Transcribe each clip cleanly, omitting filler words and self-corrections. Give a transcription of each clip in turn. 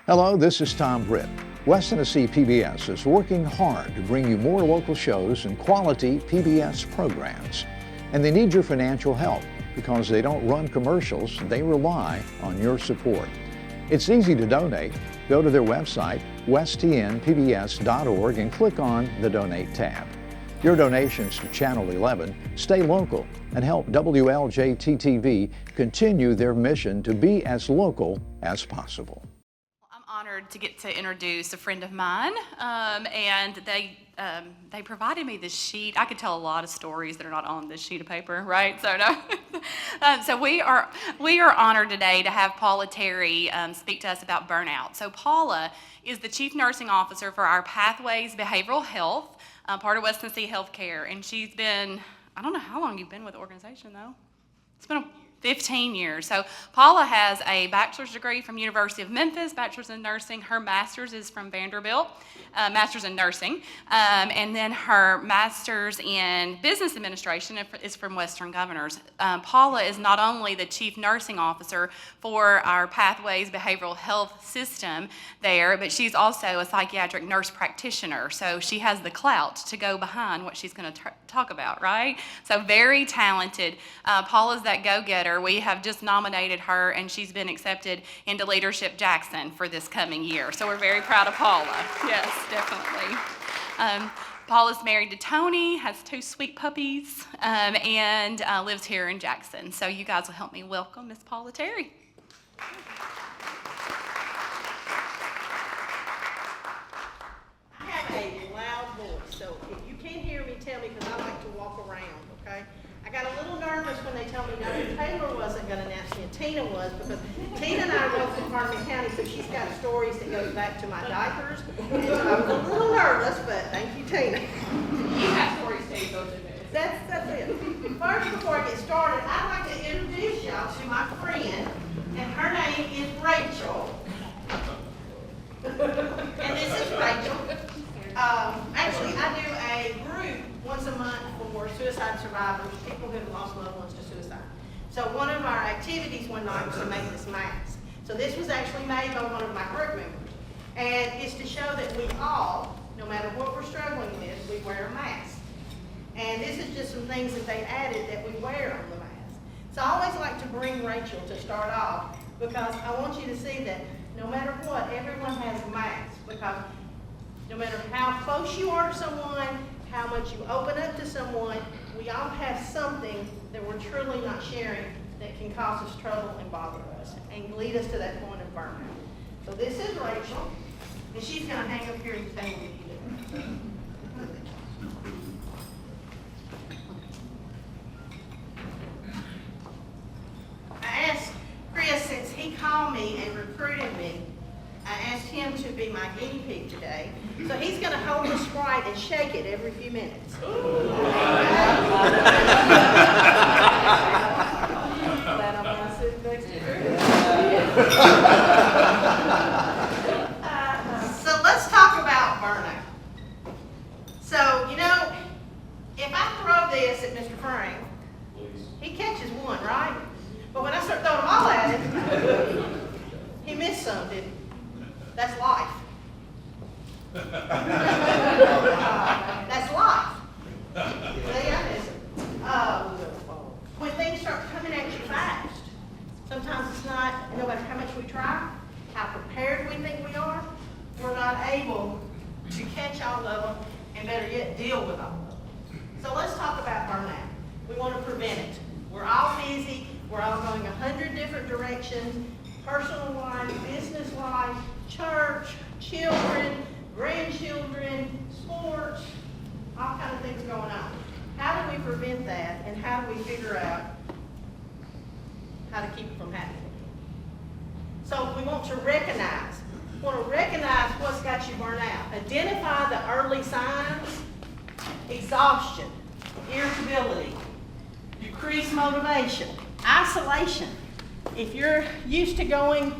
Hello, this is Tom Britt. West Tennessee PBS is working hard to bring you more local shows and quality PBS programs. And they need your financial help because they don't run commercials, they rely on your support. It's easy to donate. Go to their website, westtnpbs.org, and click on the Donate tab. Your donations to Channel 11 stay local and help WLJT-TV continue their mission to be as local as possible. Honored to get to introduce a friend of mine, and they provided me this sheet. I could tell a lot of stories that are not on this sheet of paper, right? So no. So we are honored today to have Paula Terry speak to us about burnout. So Paula is the Chief Nursing Officer for our Pathways Behavioral Health, part of West Tennessee Healthcare, and she's been, I don't know how long you've been with the organization though. It's been 15 years. So Paula has a bachelor's degree from University of Memphis, bachelor's in nursing. Her master's is from Vanderbilt, master's in nursing. And then her master's in business administration is from Western Governors. Paula is not only the chief nursing officer for our Pathways Behavioral Health system there, but she's also a psychiatric nurse practitioner. So she has the clout to go behind what she's going to talk about, right? So very talented. Paula's that go-getter. We have just nominated her, and she's been accepted into Leadership Jackson for this coming year. So we're very proud of Paula. Yes, definitely. Paula's married to Tony, has 2 sweet puppies, and lives here in Jackson. So you guys will help me welcome Miss Paula Terry. I have a loud voice, so if you can't hear me, tell me, because I like to walk around, okay? I got a little nervous when they told me no, Taylor wasn't going to announce me, and Tina was, because Tina and I are both from Hardeman County, so she's got stories that goes back to my diapers, and so I was a little nervous, but thank you, Tina. You have stories too, so That's it. First, before I get started, I'd like to introduce y'all to my friend, and her name is Rachel. And this is Rachel. Actually, I do a group once a month for suicide survivors, people who have lost loved ones to suicide. So one of our activities one night was to make this mask. So this was actually made by one of my group members. And it's to show that we all, no matter what we're struggling with, we wear a mask. And this is just some things that they added that we wear on the mask. So I always like to bring Rachel to start off because I want you to see that no matter what, everyone has a mask, because no matter how close you are to someone, how much you open up to someone, we all have something that we're truly not sharing that can cause us trouble and bother us and lead us to that point of burnout. So this is Rachel, and she's going to hang up here and tell you what you do. I asked Chris, since he called me and recruited me, I asked him to be my guinea pig today. So he's going to hold the Sprite and shake it every few minutes. Glad I'm not sitting next to her. So let's talk about burnout. So, you know, if I throw this at Mr. Frank, he catches one, right? But when I start throwing them all at him, he missed some, didn't he? That's life. That's life. See, I miss it. When things start coming at you fast, sometimes it's not, no matter how much we try, how prepared we think we are, we're not able to catch all of them and better yet, deal with all of them. So let's talk about burnout. We want to prevent it. We're all busy. We're all going 100 different directions. Personal life, business life, church, children, grandchildren, sports, all kinds of things going on. How do we prevent that, and how do we figure out how to keep it from happening? So we want to recognize what's got you burnt out. Identify the early signs: exhaustion, irritability, decreased motivation, isolation. If you're used to going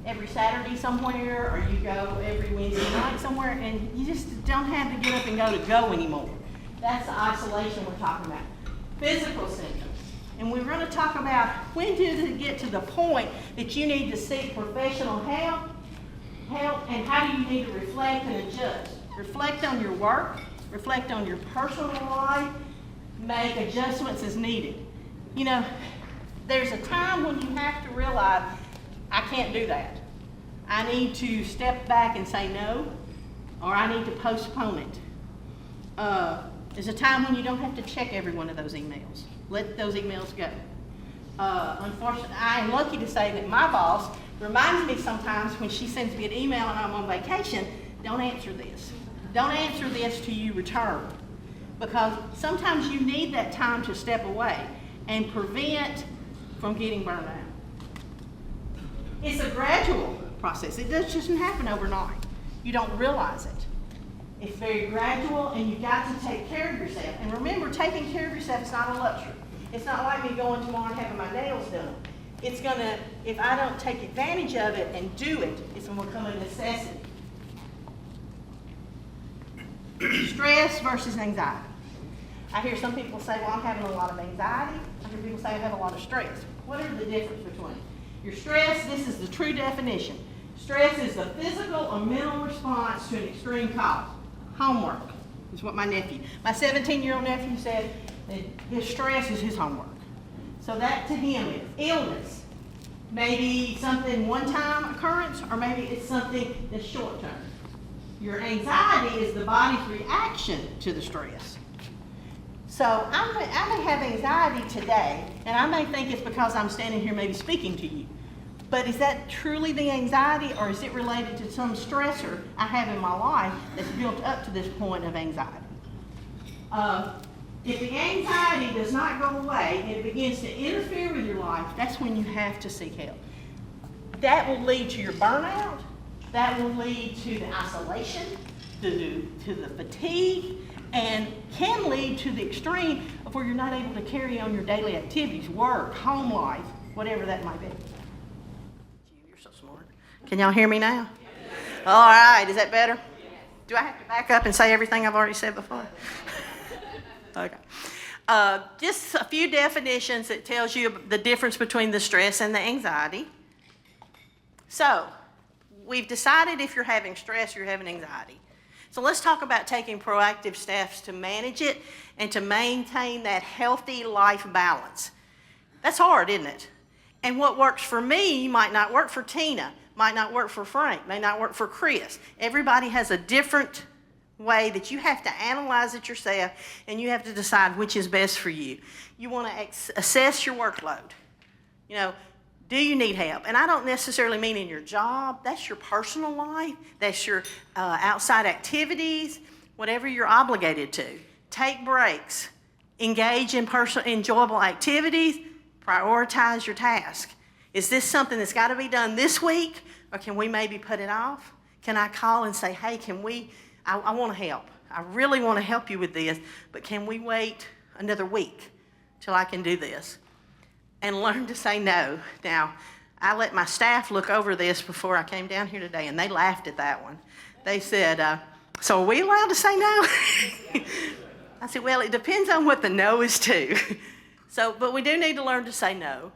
every Saturday somewhere, or you go every Wednesday night somewhere, and you just don't have to get up and go anymore, that's the isolation we're talking about. Physical symptoms. And we're going to talk about when does it get to the point that you need to seek professional help and how do you need to reflect and adjust? Reflect on your work, reflect on your personal life, make adjustments as needed. You know, there's a time when you have to realize, I can't do that. I need to step back and say no, or I need to postpone it. There's a time when you don't have to check every one of those emails. Let those emails go. Unfortunately, I am lucky to say that my boss reminds me sometimes when she sends me an email and I'm on vacation, don't answer this. Don't answer this till you return. Because sometimes you need that time to step away and prevent from getting burned out. It's a gradual process. It doesn't happen overnight. You don't realize it. It's very gradual, and you've got to take care of yourself. And remember, taking care of yourself is not a luxury. It's not like me going tomorrow and having my nails done. It's gonna, if I don't take advantage of it and do it, it's gonna become a necessity. Stress versus anxiety. I hear some people say, well, I'm having a lot of anxiety. I hear people say, I have a lot of stress. What are the difference between? Your stress, this is the true definition. Stress is the physical or mental response to an extreme cause. Homework is what my 17-year-old nephew said that his stress is his homework. So that to him is illness. Maybe something one-time occurrence, or maybe it's something that's short-term. Your anxiety is the body's reaction to the stress. So I may have anxiety today, and I may think it's because I'm standing here maybe speaking to you. But is that truly the anxiety, or is it related to some stressor I have in my life that's built up to this point of anxiety? If the anxiety does not go away and it begins to interfere with your life, that's when you have to seek help. That will lead to your burnout. That will lead to the isolation, to the fatigue, and can lead to the extreme of where you're not able to carry on your daily activities, work, home life, whatever that might be. You're so smart. Can y'all hear me now? Yes. All right, is that better? Yes. Do I have to back up and say everything I've already said before? Okay. Just a few definitions that tells you the difference between the stress and the anxiety. So, we've decided if you're having stress, you're having anxiety. So let's talk about taking proactive steps to manage it and to maintain that healthy life balance. That's hard, isn't it? And what works for me might not work for Tina, might not work for Frank, may not work for Chris. Everybody has a different way that you have to analyze it yourself, and you have to decide which is best for you. You want to assess your workload. You know, do you need help? And I don't necessarily mean in your job. That's your personal life. That's your outside activities, whatever you're obligated to. Take breaks. Engage in enjoyable activities. Prioritize your task. Is this something that's got to be done this week, or can we maybe put it off? Can I call and say, hey, I want to help. I really want to help you with this, but can we wait another week till I can do this? And learn to say no. Now, I let my staff look over this before I came down here today, and they laughed at that one. They said, so are we allowed to say no? I said, well, it depends on what the no is to. But we do need to learn to say no.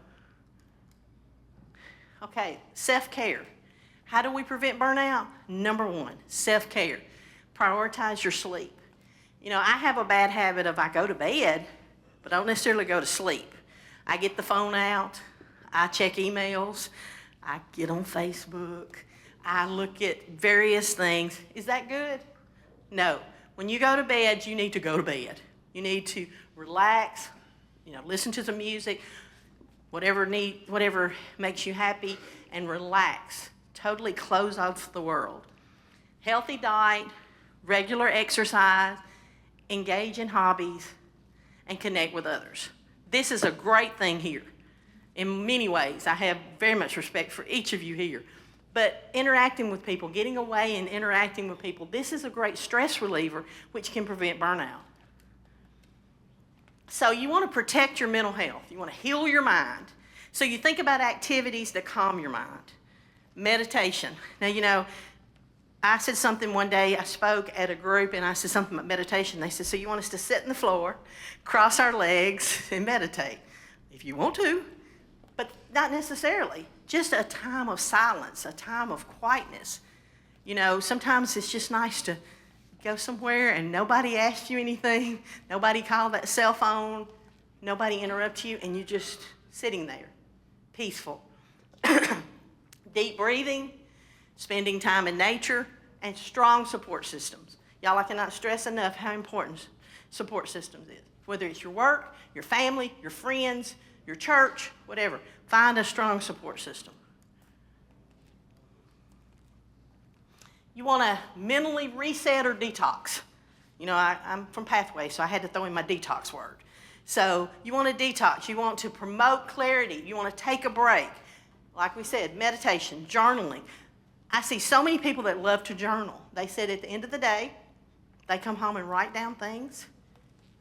Okay, self-care. How do we prevent burnout? Number one, self-care. Prioritize your sleep. You know, I have a bad habit of I go to bed, but I don't necessarily go to sleep. I get the phone out, I check emails, I get on Facebook, I look at various things. Is that good? No. When you go to bed, you need to go to bed. You need to relax, listen to some music, whatever makes you happy, and relax. Totally close off the world. Healthy diet, regular exercise, engage in hobbies, and connect with others. This is a great thing here. In many ways, I have very much respect for each of you here. But interacting with people, getting away and interacting with people, this is a great stress reliever which can prevent burnout. So you want to protect your mental health. You want to heal your mind. So you think about activities that calm your mind. Meditation. Now, I said something one day, I spoke at a group, and I said something about meditation. They said, so you want us to sit on the floor, cross our legs, and meditate? If you want to, but not necessarily. Just a time of silence, a time of quietness. You know, sometimes it's just nice to go somewhere and nobody asked you anything, nobody called that cell phone, nobody interrupts you, and you're just sitting there, peaceful. Deep breathing, spending time in nature, and strong support systems. Y'all, I cannot stress enough how important support systems is. Whether it's your work, your family, your friends, your church, whatever. Find a strong support system. You want to mentally reset or detox. You know, I'm from Pathway, so I had to throw in my detox word. So you want to detox. You want to promote clarity. You want to take a break. Like we said, meditation, journaling. I see so many people that love to journal. They said at the end of the day, they come home and write down things.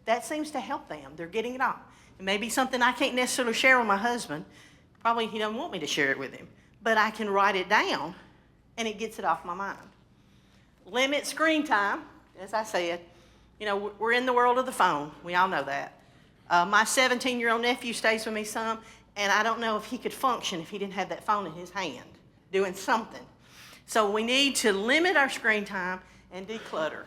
That seems to help them. They're getting it off. It may be something I can't necessarily share with my husband. Probably he doesn't want me to share it with him. But I can write it down, and it gets it off my mind. Limit screen time, as I said. You know, we're in the world of the phone. We all know that. My 17-year-old nephew stays with me some, and I don't know if he could function if he didn't have that phone in his hand doing something. So we need to limit our screen time and declutter.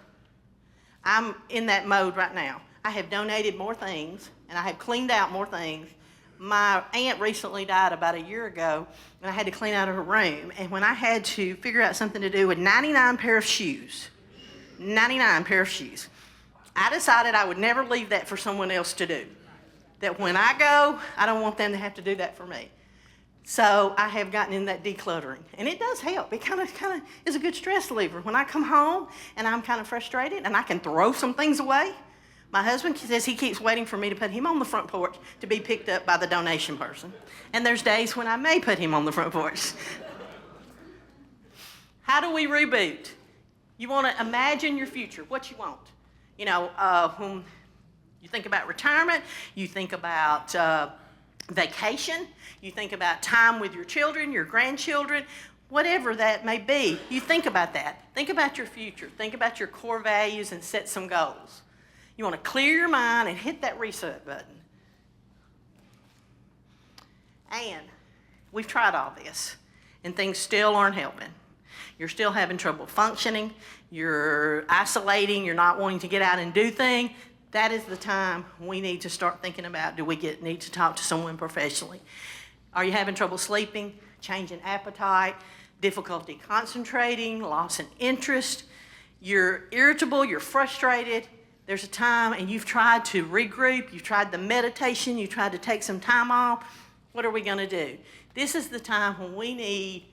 I'm in that mode right now. I have donated more things, and I have cleaned out more things. My aunt recently died about a year ago, and I had to clean out her room. And when I had to figure out something to do with 99 pair of shoes, 99 pair of shoes, I decided I would never leave that for someone else to do. That when I go, I don't want them to have to do that for me. So I have gotten in that decluttering, and it does help. It kind of is a good stress reliever. When I come home and I'm kind of frustrated and I can throw some things away, my husband says he keeps waiting for me to put him on the front porch to be picked up by the donation person. And there's days when I may put him on the front porch. How do we reboot? You want to imagine your future, what you want. You know, when you think about retirement, you think about vacation, you think about time with your children, your grandchildren, whatever that may be. You think about that. Think about your future. Think about your core values and set some goals. You want to clear your mind and hit that reset button. And we've tried all this, and things still aren't helping. You're still having trouble functioning. You're isolating. You're not wanting to get out and do things. That is the time we need to start thinking about, do we need to talk to someone professionally? Are you having trouble sleeping, changing appetite, difficulty concentrating, loss in interest? You're irritable, you're frustrated. There's a time, and you've tried to regroup, you've tried the meditation, you've tried to take some time off. What are we going to do? This is the time when we need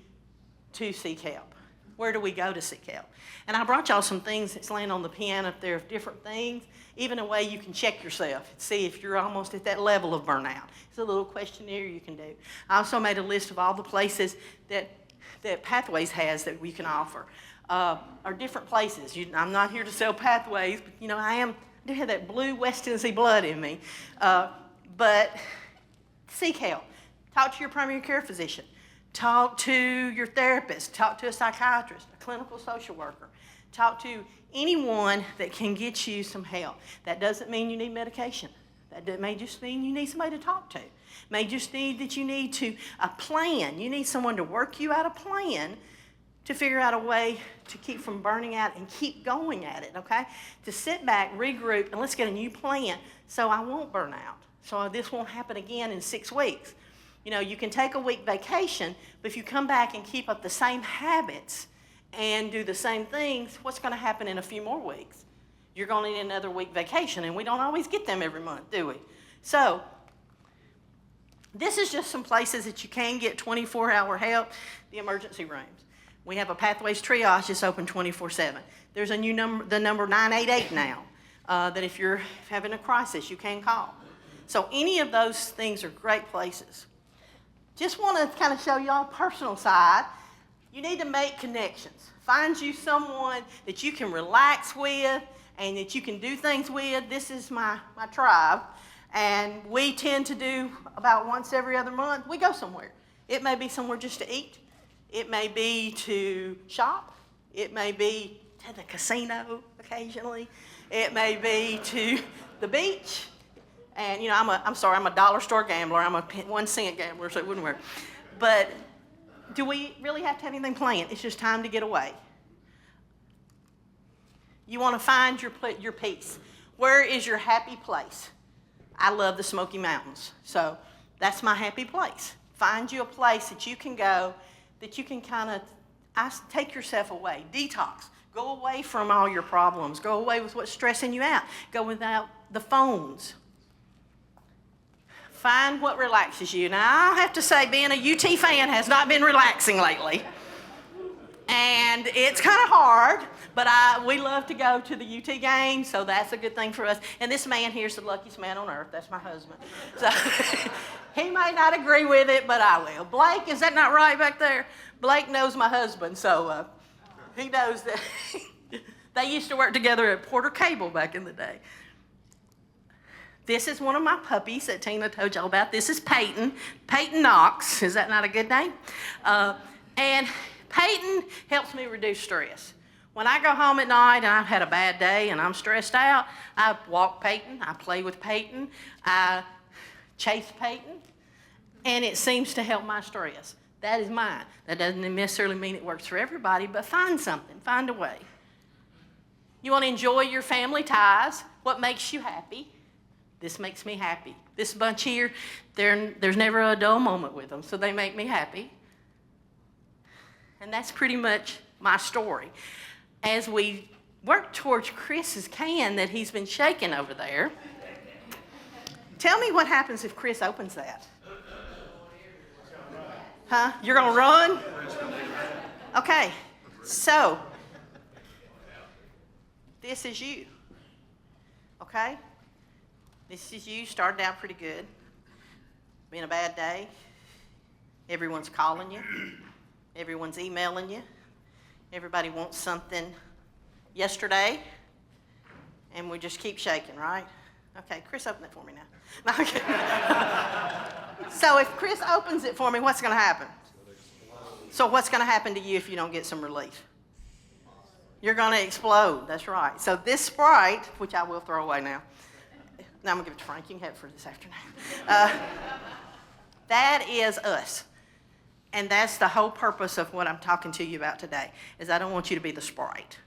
to seek help. Where do we go to seek help? And I brought y'all some things that's laying on the piano up there of different things, even a way you can check yourself and see if you're almost at that level of burnout. It's a little questionnaire you can do. I also made a list of all the places that Pathways has that we can offer. Are different places. I'm not here to sell Pathways, but you know, I do have that blue West Tennessee blood in me. But seek help. Talk to your primary care physician. Talk to your therapist. Talk to a psychiatrist, a clinical social worker. Talk to anyone that can get you some help. That doesn't mean you need medication. That may just mean you need somebody to talk to. May just need that you need a plan. You need someone to work you out a plan to figure out a way to keep from burning out and keep going at it, okay? To sit back, regroup, and let's get a new plan so I won't burn out. So this won't happen again in 6 weeks. You know, you can take a week vacation, but if you come back and keep up the same habits and do the same things, what's going to happen in a few more weeks? You're going to need another week vacation, and we don't always get them every month, do we? So this is just some places that you can get 24-hour help, the emergency rooms. We have a Pathways triage that's open 24/7. There's a new number, the number 988 now, that if you're having a crisis, you can call. So any of those things are great places. Just want to kind of show y'all personal side. You need to make connections. Find you someone that you can relax with and that you can do things with. This is my tribe. And we tend to do about once every other month, we go somewhere. It may be somewhere just to eat. It may be to shop. It may be to the casino occasionally. It may be to the beach. And you know, I'm a dollar store gambler. I'm a 1 cent gambler, so it wouldn't work. But do we really have to have anything planned? It's just time to get away. You want to find your peace. Where is your happy place? I love the Smoky Mountains, so that's my happy place. Find you a place that you can go, that you can take yourself away, detox. Go away from all your problems. Go away with what's stressing you out. Go without the phones. Find what relaxes you. Now, I'll have to say, being a UT fan has not been relaxing lately. And it's kind of hard, but we love to go to the UT games, so that's a good thing for us. And this man here's the luckiest man on earth. That's my husband. So he may not agree with it, but I will. Blake, is that not right back there? Blake knows my husband, so he knows that they used to work together at Porter Cable back in the day. This is one of my puppies that Tina told y'all about. This is Peyton. Peyton Knox. Is that not a good name? And Peyton helps me reduce stress. When I go home at night and I've had a bad day and I'm stressed out, I walk Peyton, I play with Peyton, I chase Peyton, and it seems to help my stress. That is mine. That doesn't necessarily mean it works for everybody, but find something, find a way. You want to enjoy your family ties. What makes you happy? This makes me happy. This bunch here, there's never a dull moment with them, so they make me happy. And that's pretty much my story. As we work towards Chris's can that he's been shaking over there, tell me what happens if Chris opens that. Huh? You're going to run? Okay, so this is you, okay? This is you, started out pretty good. Been a bad day. Everyone's calling you. Everyone's emailing you. Everybody wants something yesterday, and we just keep shaking, right? Okay, Chris, open it for me now. No, okay. So if Chris opens it for me, what's going to happen? So what's going to happen to you if you don't get some relief? You're going to explode. That's right. So this Sprite, which I will throw away now. Now I'm going to give it to Frank. You can have it for this afternoon. That is us. And that's the whole purpose of what I'm talking to you about today, is I don't want you to be the Sprite.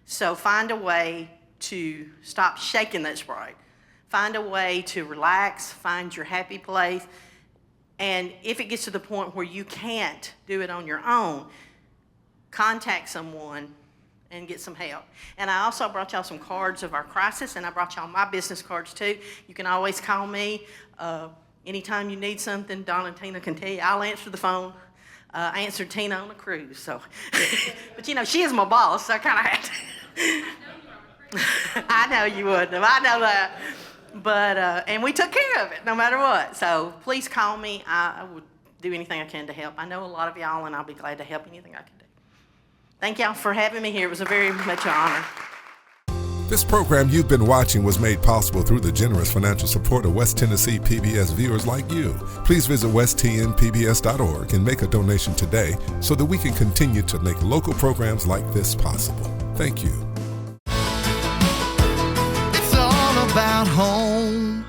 So find a way to stop shaking that Sprite. Find a way to relax, find your happy place. And if it gets to the point where you can't do it on your own, contact someone and get some help. And I also brought y'all some cards of our crisis, and I brought y'all my business cards too. You can always call me. Anytime you need something, Donna and Tina can tell you. I'll answer the phone. I answered Tina on a cruise, so. But you know, she is my boss, so I kind of had to. I know you wouldn't have. I know that. But, and we took care of it no matter what. So please call me. I would do anything I can to help. I know a lot of y'all, and I'll be glad to help anything I can do. Thank y'all for having me here. It was a very much an honor. This program you've been watching was made possible through the generous financial support of West Tennessee PBS viewers like you. Please visit westtnpbs.org and make a donation today so that we can continue to make local programs like this possible. Thank you. It's all about home.